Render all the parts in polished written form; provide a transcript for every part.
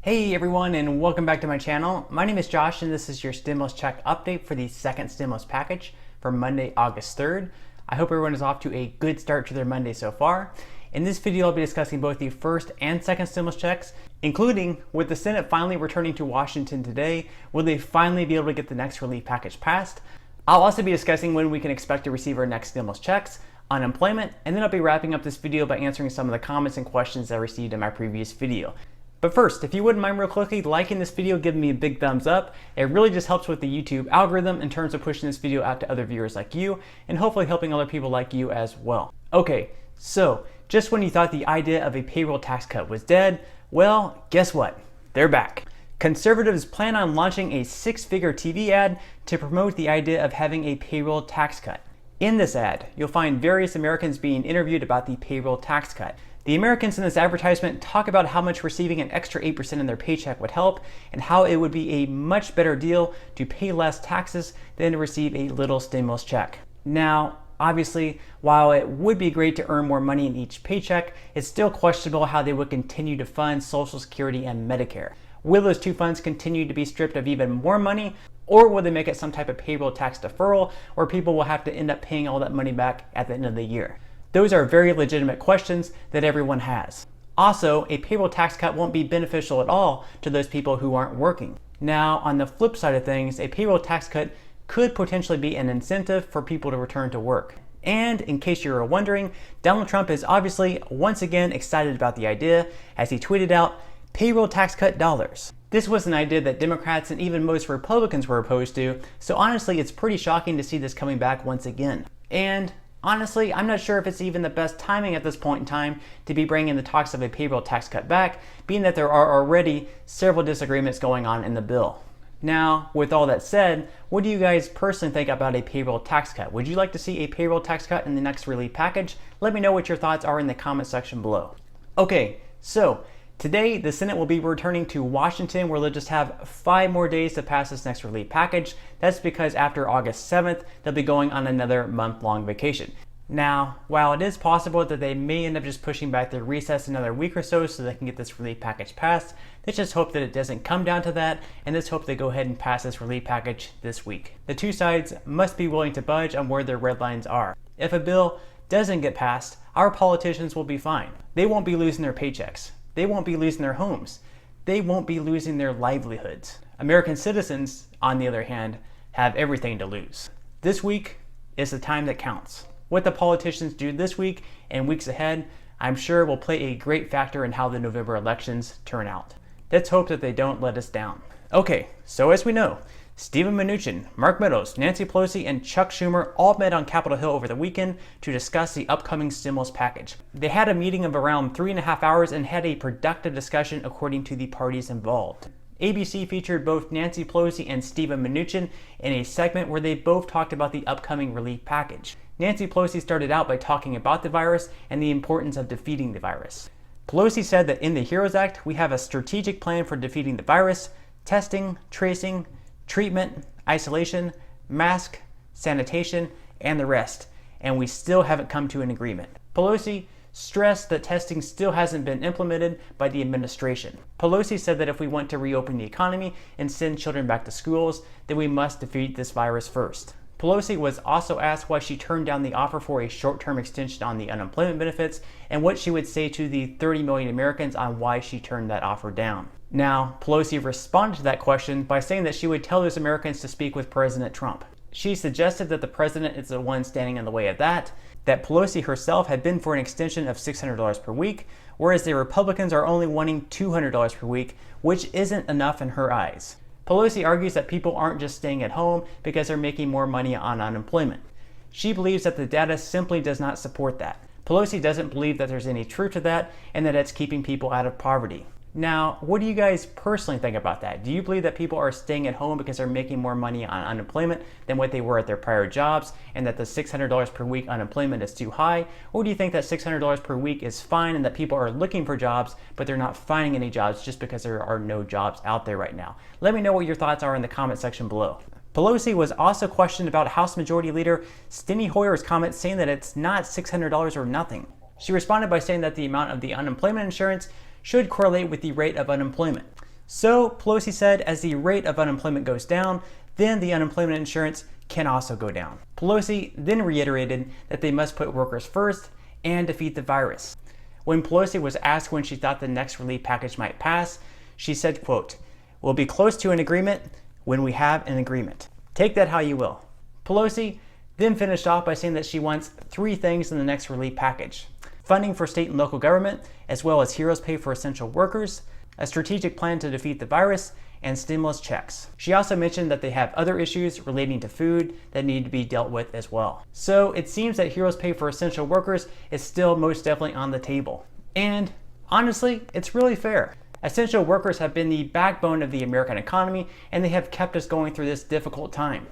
Hey everyone, and welcome back to my channel. My name is Josh and this is your stimulus check update for the second stimulus package for Monday, August 3rd. I hope everyone is off to a good start to their Monday so far. In this video, I'll be discussing both the first and second stimulus checks, including with the Senate finally returning to Washington today, will they finally be able to get the next relief package passed? I'll also be discussing when we can expect to receive our next stimulus checks, unemployment, and then I'll be wrapping up this video by answering some of the comments and questions I received in my previous video. But first, if you wouldn't mind real quickly liking this video, giving me a big thumbs up. It really just helps with the YouTube algorithm in terms of pushing this video out to other viewers like you, and hopefully helping other people like you as well. Okay, so just when you thought the idea of a payroll tax cut was dead, well, guess what? They're back. Conservatives plan on launching a six-figure TV ad to promote the idea of having a payroll tax cut. In this ad, you'll find various Americans being interviewed about the payroll tax cut. The Americans in this advertisement talk about how much receiving an extra 8% in their paycheck would help, and how it would be a much better deal to pay less taxes than to receive a little stimulus check. Now, obviously, while it would be great to earn more money in each paycheck, it's still questionable how they would continue to fund Social Security and Medicare. Will those two funds continue to be stripped of even more money, or will they make it some type of payroll tax deferral where people will have to end up paying all that money back at the end of the year? Those are very legitimate questions that everyone has. Also, a payroll tax cut won't be beneficial at all to those people who aren't working. Now, on the flip side of things, a payroll tax cut could potentially be an incentive for people to return to work. And in case you were wondering, Donald Trump is obviously once again excited about the idea as he tweeted out, "Payroll tax cut dollars." This was an idea that Democrats and even most Republicans were opposed to, so honestly it's pretty shocking to see this coming back once again. And honestly, I'm not sure if it's even the best timing at this point in time to be bringing the talks of a payroll tax cut back, being that there are already several disagreements going on in the bill. Now, with all that said, what do you guys personally think about a payroll tax cut? Would you like to see a payroll tax cut in the next relief package? Let me know what your thoughts are in the comment section below. Okay, so today, the Senate will be returning to Washington where they'll just have 5 more days to pass this next relief package. That's because after August 7th, they'll be going on another month-long vacation. Now, while it is possible that they may end up just pushing back their recess another week or so they can get this relief package passed, let's just hope that it doesn't come down to that, and let's hope they go ahead and pass this relief package this week. The two sides must be willing to budge on where their red lines are. If a bill doesn't get passed, our politicians will be fine. They won't be losing their paychecks. They won't be losing their homes. They won't be losing their livelihoods. American citizens, on the other hand, have everything to lose. This week is the time that counts. What the politicians do this week and weeks ahead, I'm sure will play a great factor in how the November elections turn out. Let's hope that they don't let us down. Okay, so as we know, Stephen Mnuchin, Mark Meadows, Nancy Pelosi, and Chuck Schumer all met on Capitol Hill over the weekend to discuss the upcoming stimulus package. They had a meeting of around 3.5 hours and had a productive discussion according to the parties involved. ABC featured both Nancy Pelosi and Stephen Mnuchin in a segment where they both talked about the upcoming relief package. Nancy Pelosi started out by talking about the virus and the importance of defeating the virus. Pelosi said that in the HEROES Act, we have a strategic plan for defeating the virus: testing, tracing, treatment, isolation, mask, sanitation, and the rest, and we still haven't come to an agreement. Pelosi stressed that testing still hasn't been implemented by the administration. Pelosi said that if we want to reopen the economy and send children back to schools, then we must defeat this virus first. Pelosi was also asked why she turned down the offer for a short-term extension on the unemployment benefits and what she would say to the 30 million Americans on why she turned that offer down. Now, Pelosi responded to that question by saying that she would tell those Americans to speak with President Trump. She suggested that the president is the one standing in the way of that Pelosi herself had been for an extension of $600 per week, whereas the Republicans are only wanting $200 per week, which isn't enough in her eyes. Pelosi argues that people aren't just staying at home because they're making more money on unemployment. She believes that the data simply does not support that. Pelosi doesn't believe that there's any truth to that and that it's keeping people out of poverty. Now, what do you guys personally think about that? Do you believe that people are staying at home because they're making more money on unemployment than what they were at their prior jobs, and that the $600 per week unemployment is too high? Or do you think that $600 per week is fine and that people are looking for jobs, but they're not finding any jobs just because there are no jobs out there right now? Let me know what your thoughts are in the comment section below. Pelosi was also questioned about House Majority Leader Steny Hoyer's comment saying that it's not $600 or nothing. She responded by saying that the amount of the unemployment insurance should correlate with the rate of unemployment. So Pelosi said as the rate of unemployment goes down, then the unemployment insurance can also go down. Pelosi then reiterated that they must put workers first and defeat the virus. When Pelosi was asked when she thought the next relief package might pass, she said, quote, "We'll be close to an agreement when we have an agreement." Take that how you will. Pelosi then finished off by saying that she wants 3 things in the next relief package: funding for state and local government, as well as heroes pay for essential workers, a strategic plan to defeat the virus, and stimulus checks. She also mentioned that they have other issues relating to food that need to be dealt with as well. So it seems that heroes pay for essential workers is still most definitely on the table. And honestly, it's really fair. Essential workers have been the backbone of the American economy, and they have kept us going through this difficult time.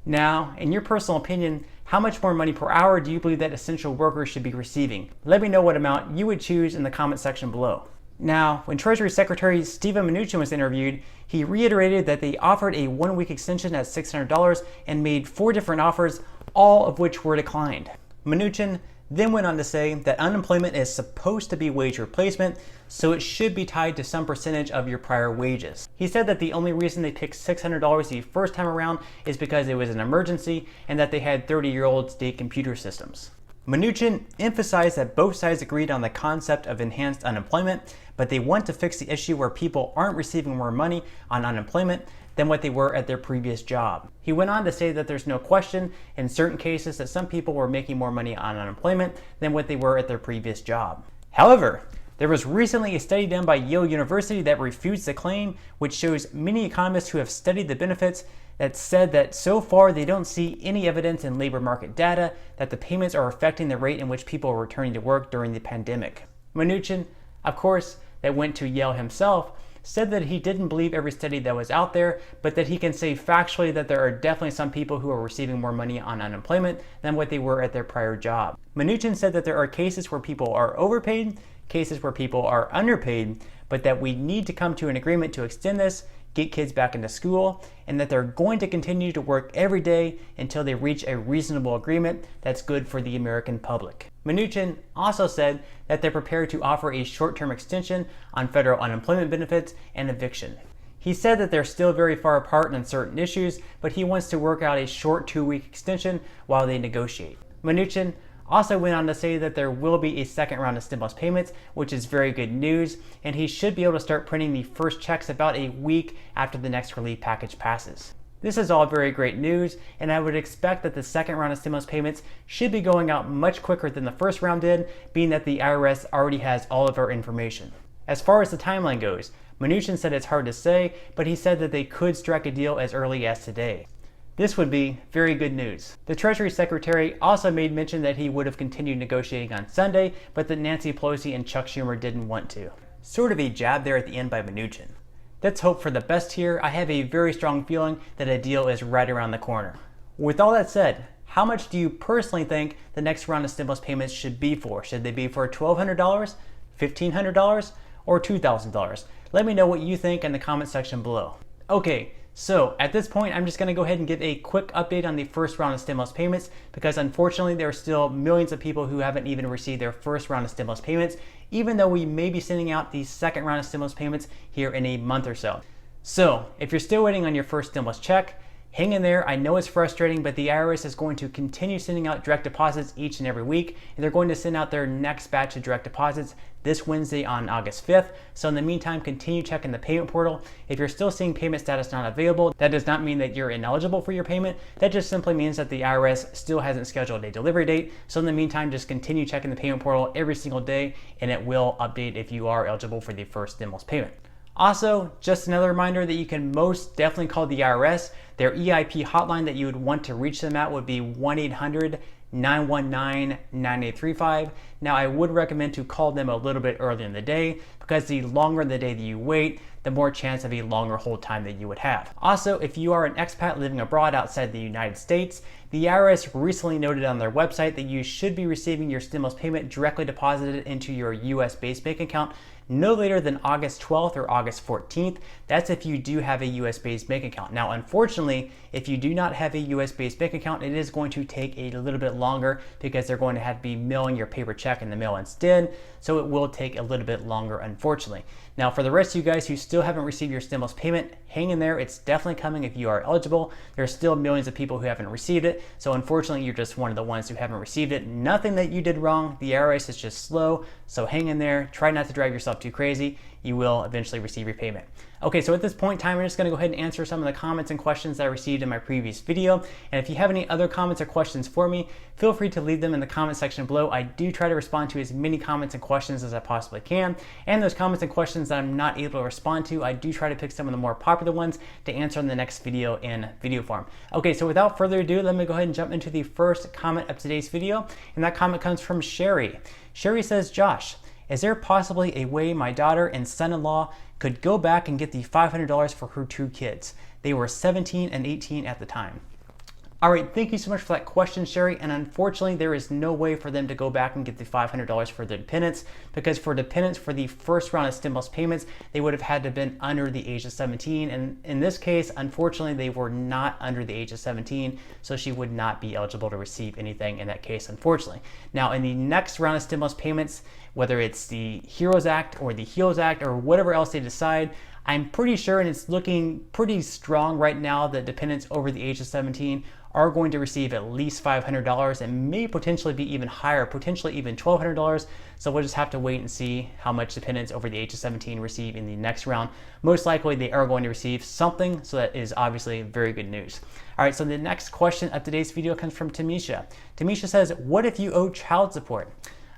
Now, in your personal opinion, how much more money per hour do you believe that essential workers should be receiving? Let me know what amount you would choose in the comment section below. Now, when Treasury Secretary Steven Mnuchin was interviewed, he reiterated that they offered a 1-week extension at $600 and made 4 different offers, all of which were declined. Mnuchin then went on to say that unemployment is supposed to be wage replacement, so it should be tied to some percentage of your prior wages. He said that the only reason they picked $600 the first time around is because it was an emergency and that they had 30-year-old state computer systems. Mnuchin emphasized that both sides agreed on the concept of enhanced unemployment, but they want to fix the issue where people aren't receiving more money on unemployment than what they were at their previous job. He went on to say that there's no question in certain cases that some people were making more money on unemployment than what they were at their previous job. However, there was recently a study done by Yale University that refutes the claim, which shows many economists who have studied the benefits that said that so far they don't see any evidence in labor market data that the payments are affecting the rate in which people are returning to work during the pandemic. Mnuchin, of course, that went to Yale himself, said that he didn't believe every study that was out there, but that he can say factually that there are definitely some people who are receiving more money on unemployment than what they were at their prior job. Mnuchin said that there are cases where people are overpaid, cases where people are underpaid, but that we need to come to an agreement to extend this, get kids back into school, and that they're going to continue to work every day until they reach a reasonable agreement that's good for the American public. Mnuchin also said that they're prepared to offer a short-term extension on federal unemployment benefits and eviction. He said that they're still very far apart on certain issues, but he wants to work out a short 2-week extension while they negotiate. Mnuchin also went on to say that there will be a second round of stimulus payments, which is very good news, and he should be able to start printing the first checks about a week after the next relief package passes. This is all very great news, and I would expect that the second round of stimulus payments should be going out much quicker than the first round did, being that the IRS already has all of our information. As far as the timeline goes, Mnuchin said it's hard to say, but he said that they could strike a deal as early as today. This would be very good news. The Treasury Secretary also made mention that he would have continued negotiating on Sunday, but that Nancy Pelosi and Chuck Schumer didn't want to. Sort of a jab there at the end by Mnuchin. Let's hope for the best here. I have a very strong feeling that a deal is right around the corner. With all that said, how much do you personally think the next round of stimulus payments should be for? Should they be for $1,200, $1,500, or $2,000? Let me know what you think in the comment section below. Okay, so at this point, I'm just going to go ahead and give a quick update on the first round of stimulus payments because unfortunately there are still millions of people who haven't even received their first round of stimulus payments, even though we may be sending out the second round of stimulus payments here in a month or so. So if you're still waiting on your first stimulus check, hang in there. I know it's frustrating, but the IRS is going to continue sending out direct deposits each and every week, and they're going to send out their next batch of direct deposits this Wednesday on August 5th. So in the meantime, continue checking the payment portal. If you're still seeing payment status not available, that does not mean that you're ineligible for your payment. That just simply means that the IRS still hasn't scheduled a delivery date. So in the meantime, just continue checking the payment portal every single day, and it will update if you are eligible for the first stimulus payment. Also, just another reminder that you can most definitely call the IRS. Their EIP hotline that you would want to reach them at would be 1-800-919-9835. Now, I would recommend to call them a little bit earlier in the day because the longer in the day that you wait, the more chance of a longer hold time that you would have. Also, if you are an expat living abroad outside the United States, the IRS recently noted on their website that you should be receiving your stimulus payment directly deposited into your US-based bank account, no later than August 12th or August 14th. That's if you do have a US-based bank account. Now, unfortunately, if you do not have a US-based bank account, it is going to take a little bit longer because they're going to have to be mailing your paper check in the mail instead. So it will take a little bit longer, unfortunately. Now, for the rest of you guys who still haven't received your stimulus payment, hang in there. It's definitely coming if you are eligible. There's still millions of people who haven't received it. So unfortunately, you're just one of the ones who haven't received it. Nothing that you did wrong. The IRS is just slow. So hang in there. Try not to drive yourself too crazy. You will eventually receive your payment. Okay, so at this point in time, I'm just going to go ahead and answer some of the comments and questions that I received in my previous video. And if you have any other comments or questions for me, feel free to leave them in the comment section below. I do try to respond to as many comments and questions as I possibly can. And those comments and questions that I'm not able to respond to, I do try to pick some of the more popular ones to answer in the next video in video form. Okay, so without further ado, let me go ahead and jump into the first comment of today's video. And that comment comes from Sherry. Sherry says, Josh, is there possibly a way my daughter and son-in-law could go back and get the $500 for her 2 kids? They were 17 and 18 at the time. All right, thank you so much for that question, Sherry. And unfortunately, there is no way for them to go back and get the $500 for the dependents, because for dependents for the first round of stimulus payments, they would have had to have been under the age of 17. And in this case, unfortunately, they were not under the age of 17, so she would not be eligible to receive anything in that case, unfortunately. Now, in the next round of stimulus payments, whether it's the HEROES Act or the HEALS Act or whatever else they decide, I'm pretty sure, and it's looking pretty strong right now, that dependents over the age of 17 are going to receive at least $500 and may potentially be even higher, potentially even $1,200. So we'll just have to wait and see how much dependents over the age of 17 receive in the next round. Most likely they are going to receive something, so that is obviously very good news. All right, so the next question of today's video comes from Tamisha. Tamisha says, what if you owe child support?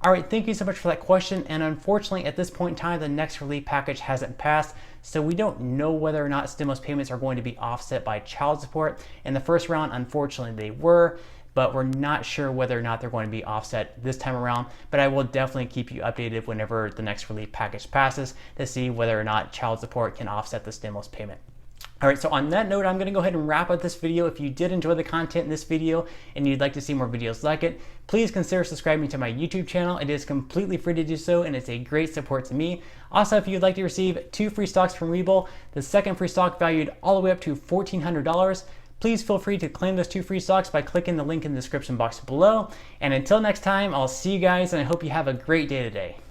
All right, thank you so much for that question. And unfortunately, at this point in time, the next relief package hasn't passed. So we don't know whether or not stimulus payments are going to be offset by child support. In the first round, unfortunately, they were, but we're not sure whether or not they're going to be offset this time around. But I will definitely keep you updated whenever the next relief package passes to see whether or not child support can offset the stimulus payment. All right, so on that note, I'm going to go ahead and wrap up this video. If you did enjoy the content in this video and you'd like to see more videos like it, please consider subscribing to my YouTube channel. It is completely free to do so, and it's a great support to me. Also, if you'd like to receive 2 free stocks from Webull, the second free stock valued all the way up to $1,400, please feel free to claim those 2 free stocks by clicking the link in the description box below. And until next time, I'll see you guys, and I hope you have a great day today.